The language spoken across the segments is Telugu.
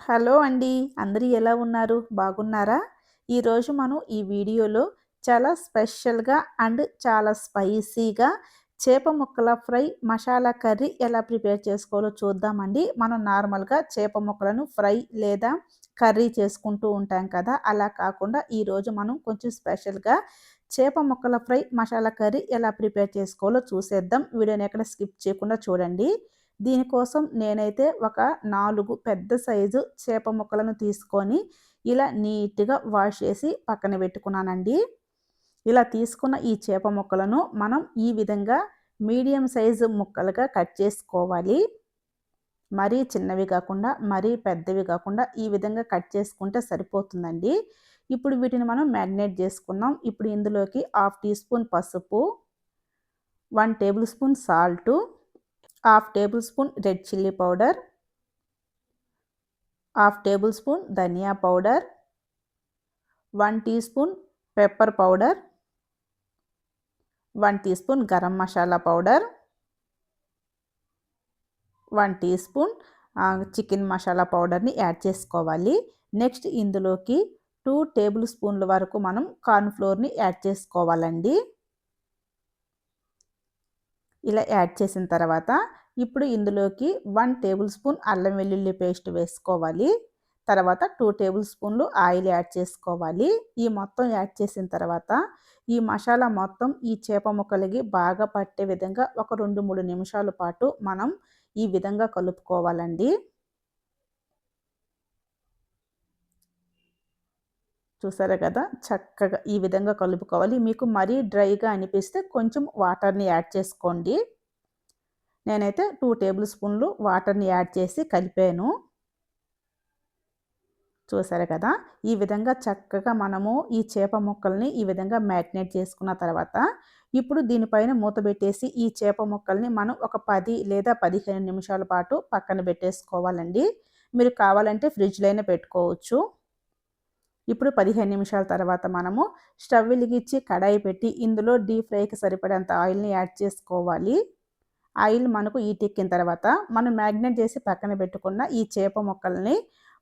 హలో అండి. అందరూ ఎలా ఉన్నారు? బాగున్నారా? ఈరోజు మనం ఈ వీడియోలో చాలా స్పెషల్‌గా అండ్ చాలా స్పైసీగా చేప ముక్కల ఫ్రై మసాలా కర్రీ ఎలా ప్రిపేర్ చేసుకోవాలో చూద్దామండి. మనం నార్మల్‌గా చేప ముక్కలను ఫ్రై లేదా కర్రీ చేసుకుంటూ ఉంటాం కదా! అలా కాకుండా ఈరోజు మనం కొంచెం స్పెషల్‌గా చేప ముక్కల ఫ్రై మసాలా కర్రీ ఎలా ప్రిపేర్ చేసుకోవాలో చూసేద్దాం. వీడియోని ఎక్కడ స్కిప్ చేయకుండా చూడండి. దీనికోసం నేనైతే ఒక 4 పెద్ద సైజు చేప ముక్కలను తీసుకొని ఇలా నీట్‌గా వాష్ చేసి పక్కన పెట్టుకున్నానండి. ఇలా తీసుకున్న ఈ చేప ముక్కలను మనం ఈ విధంగా మీడియం సైజు ముక్కలుగా కట్ చేసుకోవాలి. మరీ చిన్నవి కాకుండా, మరీ పెద్దవి కాకుండా ఈ విధంగా కట్ చేసుకుంటే సరిపోతుందండి. ఇప్పుడు వీటిని మనం మ్యారినేట్ చేసుకుందాం. ఇప్పుడు ఇందులోకి హాఫ్ టీ స్పూన్ పసుపు, 1 table spoon salt, half tablespoon red chilli powder, half table spoon dhania powder, 1 teaspoon pepper powder, 1 teaspoon garam masala powder, 1 teaspoon chicken masala పౌడర్ని యాడ్ చేసుకోవాలి. నెక్స్ట్ ఇందులోకి 2 టేబుల్ స్పూన్ల వరకు మనం కార్న్ ఫ్లోర్‌ని యాడ్ చేసుకోవాలండి. ఇలా యాడ్ చేసిన తర్వాత ఇప్పుడు ఇందులోకి 1 టేబుల్ స్పూన్ అల్లం వెల్లుల్లి పేస్ట్ వేసుకోవాలి. తర్వాత 2 టేబుల్ స్పూన్లు ఆయిల్ యాడ్ చేసుకోవాలి. ఈ మొత్తం యాడ్ చేసిన తర్వాత ఈ మసాలా మొత్తం ఈ చేప ముక్కలకి బాగా పట్టే విధంగా ఒక 2, 3 నిమిషాల పాటు మనం ఈ విధంగా కలుపుకోవాలండి. చూసారా కదా! చక్కగా ఈ విధంగా కలుపుకోవాలి. మీకు మరీ డ్రైగా అనిపిస్తే కొంచెం వాటర్‌ని యాడ్ చేసుకోండి. నేనైతే 2 టేబుల్ స్పూన్లు వాటర్‌ని యాడ్ చేసి కలిపాను. చూసారు కదా! ఈ విధంగా చక్కగా మనము ఈ చేప ముక్కల్ని ఈ విధంగా మ్యారినేట్ చేసుకున్న తర్వాత, ఇప్పుడు దీనిపైన మూత పెట్టేసి ఈ చేప ముక్కల్ని మనం ఒక 10 లేదా 15 నిమిషాల పాటు పక్కన పెట్టేసుకోవాలండి. మీరు కావాలంటే ఫ్రిడ్జ్‌లో అయినా పెట్టుకోవచ్చు. ఇప్పుడు 15 నిమిషాల తర్వాత మనము స్టవ్ వెలిగించి కడాయి పెట్టి ఇందులో డీప్ ఫ్రైకి సరిపడేంత ఆయిల్‌ని యాడ్ చేసుకోవాలి. ఆయిల్ మనకు హీటెక్కిన తర్వాత మనం మ్యారినేట్ చేసి పక్కన పెట్టుకున్న ఈ చేప ముక్కల్ని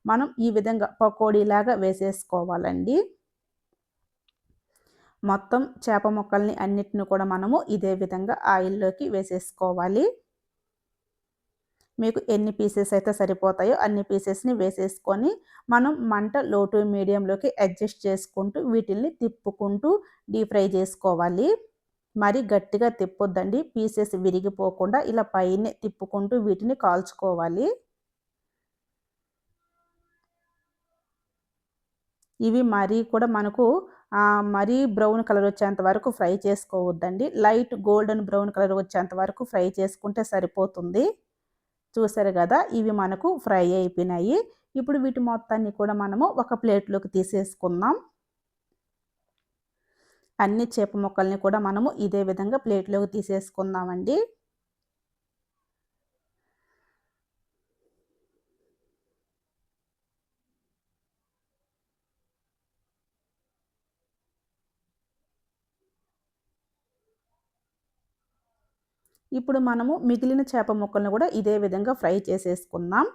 మనం ఈ విధంగా పకోడీలాగా వేసేసుకోవాలండి. మొత్తం చేప ముక్కల్ని అన్నిటిని కూడా మనము ఇదే విధంగా ఆయిల్‌లోకి వేసేసుకోవాలి. మీకు ఎన్ని పీసెస్ అయితే సరిపోతాయో అన్ని పీసెస్‌ని వేసేసుకొని మనం మంట లో టు మీడియంలోకి అడ్జస్ట్ చేసుకుంటూ వీటిల్ని తిప్పుకుంటూ డీప్ ఫ్రై చేసుకోవాలి. మరి గట్టిగా తిప్పొద్దండి. పీసెస్ విరిగిపోకుండా ఇలా పైనే తిప్పుకుంటూ వీటిని కాల్చుకోవాలి. ఇవి మరీ కూడా మనకు మరీ బ్రౌన్ కలర్ వచ్చేంత వరకు ఫ్రై చేసుకోవద్దండి. లైట్ గోల్డెన్ బ్రౌన్ కలర్ వచ్చేంత వరకు ఫ్రై చేసుకుంటే సరిపోతుంది. చూసారు గదా! ఇవి మనకు ఫ్రై అయిపోయినాయి. ఇప్పుడు వీటి మొత్తాన్ని కూడా మనము ఒక ప్లేట్‌లోకి తీసేసుకుందాం. అన్ని చేప ముక్కల్ని కూడా మనము ఇదే విధంగా ప్లేట్‌లోకి తీసేసుకుందామండి. ఇప్పుడు మనము మిగిలిన చేప ముక్కలను కూడా ఇదే విధంగా ఫ్రై చేసేసుకుందాం.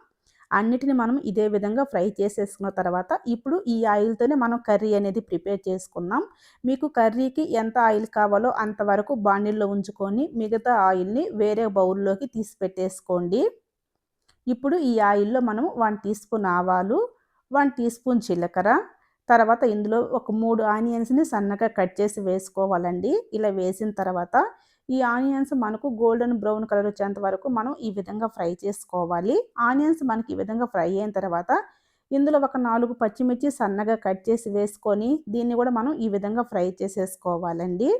అన్నిటిని మనం ఇదే విధంగా ఫ్రై చేసేసుకున్న తర్వాత ఇప్పుడు ఈ ఆయిల్‌తోనే మనం కర్రీ అనేది ప్రిపేర్ చేసుకుందాం. మీకు కర్రీకి ఎంత ఆయిల్ కావాలో అంతవరకు బాండిల్లో ఉంచుకొని మిగతా ఆయిల్‌ని వేరే బౌల్‌లోకి తీసి పెట్టేసుకోండి. ఇప్పుడు ఈ ఆయిల్‌లో మనం 1 టీ స్పూన్ ఆవాలు, 1 టీ స్పూన్ జీలకర్ర, తర్వాత ఇందులో ఒక 3 ఆనియన్స్‌ని సన్నగా కట్ చేసి వేసుకోవాలండి. ఇలా వేసిన తర్వాత ఈ ఆనియన్స్ మనకు గోల్డెన్ బ్రౌన్ కలర్ వచ్చేంత వరకు మనం ఈ విధంగా ఫ్రై చేసుకోవాలి. ఆనియన్స్ మనకి ఈ విధంగా ఫ్రై అయిన తర్వాత ఇందులో ఒక 4 పచ్చిమిర్చి సన్నగా కట్ చేసి వేసుకొని దీన్ని కూడా మనం ఈ విధంగా ఫ్రై చేసేసుకోవాలండి.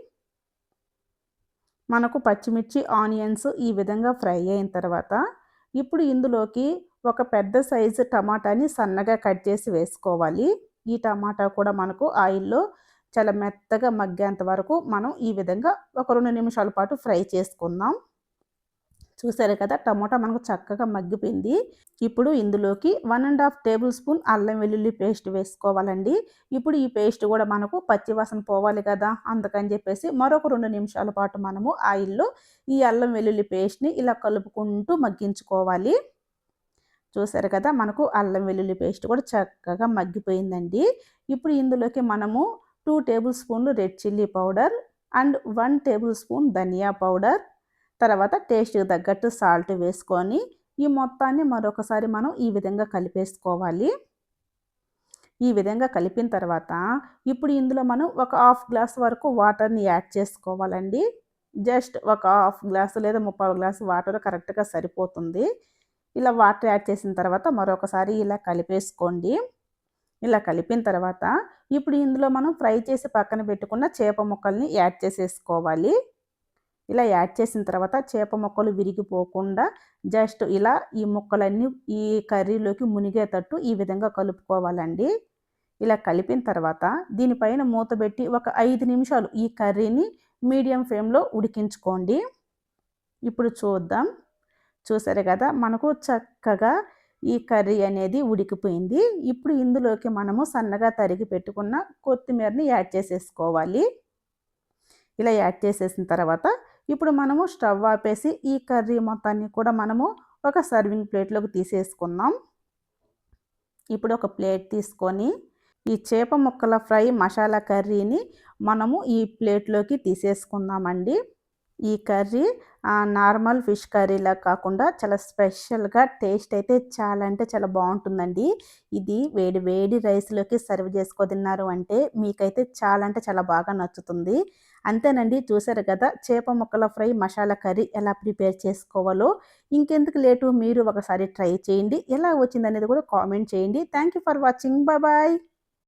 మనకు పచ్చిమిర్చి, ఆనియన్స్ ఈ విధంగా ఫ్రై అయిన తర్వాత ఇప్పుడు ఇందులోకి ఒక పెద్ద సైజు టమాటాని సన్నగా కట్ చేసి వేసుకోవాలి. ఈ టమాటా కూడా మనకు ఆయిల్‌లో చాలా మెత్తగా మగ్గేంత వరకు మనం ఈ విధంగా ఒక 2 నిమిషాల పాటు ఫ్రై చేసుకుందాం. చూసారు కదా! టమాటా మనకు చక్కగా మగ్గిపోయింది. ఇప్పుడు ఇందులోకి 1 ½ టేబుల్ స్పూన్ అల్లం వెల్లుల్లి పేస్ట్ వేసుకోవాలండి. ఇప్పుడు ఈ పేస్ట్ కూడా మనకు పచ్చి వాసన పోవాలి కదా! అందుకని చెప్పేసి మరొక 2 నిమిషాల పాటు మనము ఆయిల్‌లో ఈ అల్లం వెల్లుల్లి పేస్ట్‌ని ఇలా కలుపుకుంటూ మగ్గించుకోవాలి. చూసారు కదా, మనకు అల్లం వెల్లుల్లి పేస్ట్ కూడా చక్కగా మగ్గిపోయిందండి. ఇప్పుడు ఇందులోకి మనము 2 టేబుల్ స్పూన్లు red chilli powder and 1 table spoon dhania powder, తర్వాత టేస్ట్‌కి తగ్గట్టు సాల్ట్ వేసుకొని ఈ మొత్తాన్ని మరొకసారి మనం ఈ విధంగా కలిపేసుకోవాలి. ఈ విధంగా కలిపిన తర్వాత ఇప్పుడు ఇందులో మనం ఒక హాఫ్ గ్లాస్ వరకు వాటర్‌ని యాడ్ చేసుకోవాలండి. జస్ట్ ఒక హాఫ్ గ్లాసు లేదా ముప్పావు గ్లాసు వాటర్ కరెక్ట్‌గా సరిపోతుంది. ఇలా వాటర్ యాడ్ చేసిన తర్వాత మరొకసారి ఇలా కలిపేసుకోండి. ఇలా కలిపిన తర్వాత ఇప్పుడు ఇందులో మనం ఫ్రై చేసి పక్కన పెట్టుకున్న చేప ముక్కల్ని యాడ్ చేసేసుకోవాలి. ఇలా యాడ్ చేసిన తర్వాత చేప ముక్కలు విరిగిపోకుండా జస్ట్ ఇలా ఈ ముక్కలన్నీ ఈ కర్రీలోకి మునిగేటట్టు ఈ విధంగా కలుపుకోవాలండి. ఇలా కలిపిన తర్వాత దీనిపైన మూత పెట్టి ఒక 5 నిమిషాలు ఈ కర్రీని మీడియం ఫ్లేమ్‌లో ఉడికించుకోండి. ఇప్పుడు చూద్దాం. చూసారు కదా, మనకు చక్కగా ఈ కర్రీ అనేది ఉడికిపోయింది. ఇప్పుడు ఇందులోకి మనము సన్నగా తరిగి పెట్టుకున్న కొత్తిమీరని యాడ్ చేసేసుకోవాలి. ఇలా యాడ్ చేసేసిన తర్వాత ఇప్పుడు మనము స్టవ్ ఆపేసి ఈ కర్రీ మొత్తాన్ని కూడా మనము ఒక సర్వింగ్ ప్లేట్‌లోకి తీసేసుకుందాం. ఇప్పుడు ఒక ప్లేట్ తీసుకొని ఈ చేప ముక్కల ఫ్రై మసాలా కర్రీని మనము ఈ ప్లేట్‌లోకి తీసేసుకుందామండి. ఈ కర్రీ నార్మల్ ఫిష్ కర్రీలా కాకుండా చాలా స్పెషల్‌గా టేస్ట్ అయితే చాలా అంటే చాలా బావుంటుందండి. ఇది వేడి వేడి రైస్‌లోకి సర్వ్ చేసుకొని తిన్నారు అంటే మీకైతే చాలా అంటే చాలా బాగా నచ్చుతుంది. అంతేనండి, చూసారు కదా, చేప ముక్కల ఫ్రై మసాలా కర్రీ ఎలా ప్రిపేర్ చేసుకోవాలో. ఇంకెందుకు లేటు, మీరు ఒకసారి ట్రై చేయండి. ఎలా వచ్చిందనేది కూడా కామెంట్ చేయండి. Thank you for watching. Bye bye.